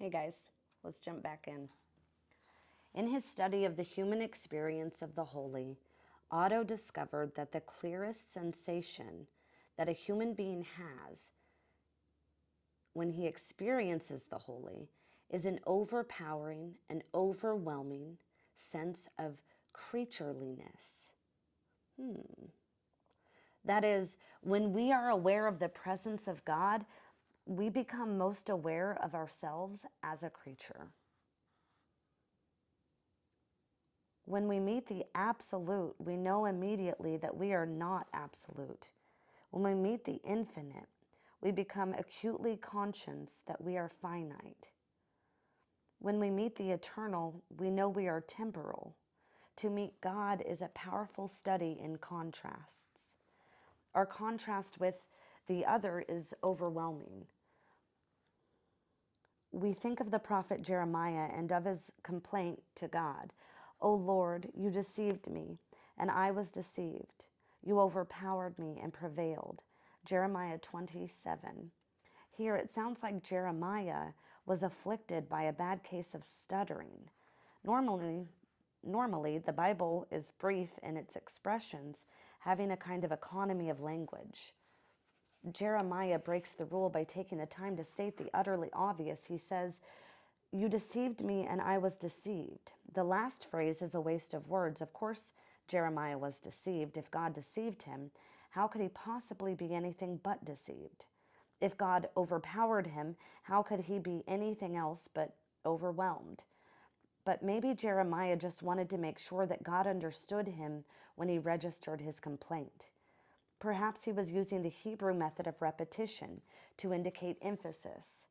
Hey guys, let's jump back in. In his study of the human experience of the holy, Otto discovered that the clearest sensation that a human being has when he experiences the holy is an overpowering and overwhelming sense of creatureliness. That is, when we are aware of the presence of God, we become most aware of ourselves as a creature. When we meet the absolute, we know immediately that we are not absolute. When we meet the infinite, we become acutely conscious that we are finite. When we meet the eternal, we know we are temporal. To meet God is a powerful study in contrasts. Our contrast with the other is overwhelming. We think of the prophet Jeremiah and of his complaint to God. O Lord, you deceived me, and I was deceived. You overpowered me and prevailed. Jeremiah 27. Here it sounds like Jeremiah was afflicted by a bad case of stuttering. Normally, the Bible is brief in its expressions, having a kind of economy of language. Jeremiah breaks the rule by taking the time to state the utterly obvious. He says, you deceived me and I was deceived. The last phrase is a waste of words. Of course, Jeremiah was deceived. If God deceived him, how could he possibly be anything but deceived? If God overpowered him, how could he be anything else but overwhelmed? But maybe Jeremiah just wanted to make sure that God understood him when he registered his complaint. Perhaps he was using the Hebrew method of repetition to indicate emphasis.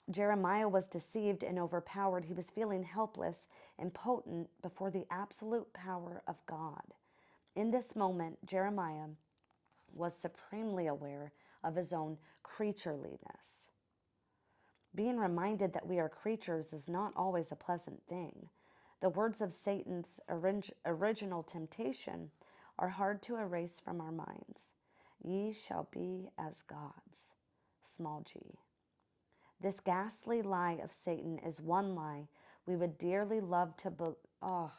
Jeremiah was deceived and overpowered. He was feeling helpless and impotent before the absolute power of God. In this moment, Jeremiah was supremely aware of his own creatureliness. Being reminded that we are creatures is not always a pleasant thing. The words of Satan's original temptation are hard to erase from our minds. Ye shall be as gods, small g. This ghastly lie of Satan is one lie we would dearly love to let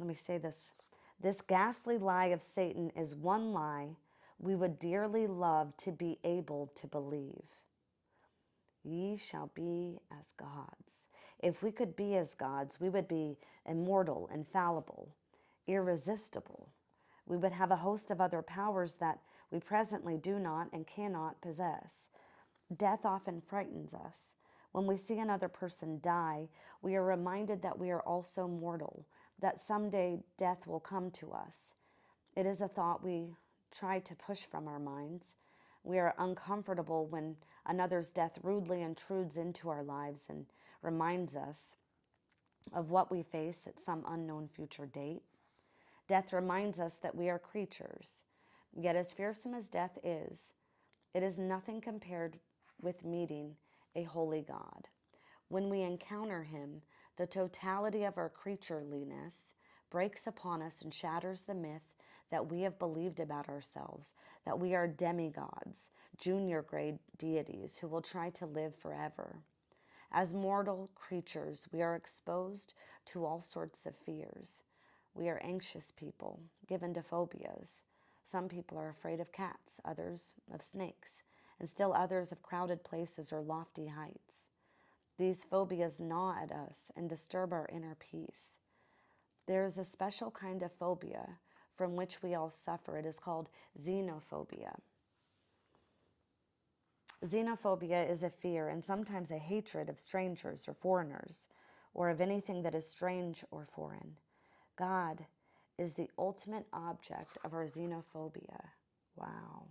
me say this. This ghastly lie of Satan is one lie we would dearly love to be able to believe. Ye shall be as gods. If we could be as gods, we would be immortal, infallible, irresistible. We would have a host of other powers that we presently do not and cannot possess. Death often frightens us. When we see another person die, we are reminded that we are also mortal, that someday death will come to us. It is a thought we try to push from our minds. We are uncomfortable when another's death rudely intrudes into our lives and reminds us of what we face at some unknown future date. Death reminds us that we are creatures. Yet as fearsome as death is, it is nothing compared with meeting a holy God. When we encounter him, the totality of our creatureliness breaks upon us and shatters the myth that we have believed about ourselves, that we are demigods, junior grade deities who will try to live forever. As mortal creatures, we are exposed to all sorts of fears. We are anxious people, given to phobias. Some people are afraid of cats, others of snakes, and still others of crowded places or lofty heights. These phobias gnaw at us and disturb our inner peace. There is a special kind of phobia from which we all suffer. It is called xenophobia. Xenophobia is a fear and sometimes a hatred of strangers or foreigners, or of anything that is strange or foreign. God is the ultimate object of our xenophobia. Wow.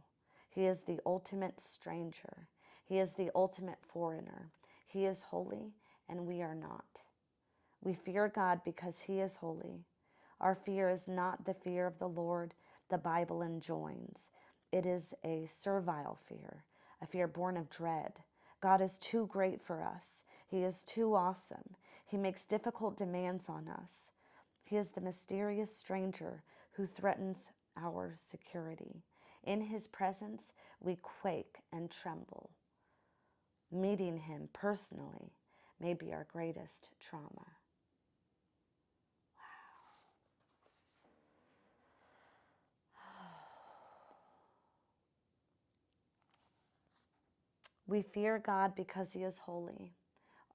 He is the ultimate stranger. He is the ultimate foreigner. He is holy and we are not. We fear God because he is holy. Our fear is not the fear of the Lord the Bible enjoins. It is a servile fear, a fear born of dread. God is too great for us. He is too awesome. He makes difficult demands on us. He is the mysterious stranger who threatens our security. In his presence, we quake and tremble. Meeting him personally may be our greatest trauma. We fear God because he is holy.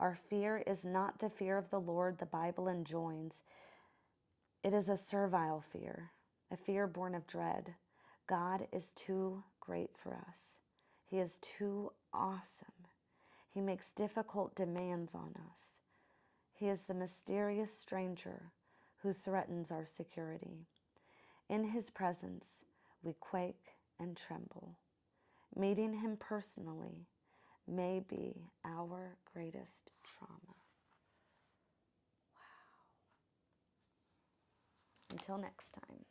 Our fear is not the fear of the Lord the Bible enjoins. It is a servile fear, a fear born of dread. God is too great for us. He is too awesome. He makes difficult demands on us. He is the mysterious stranger who threatens our security. In his presence, we quake and tremble. Meeting him personally may be our greatest trauma. Wow. Until next time.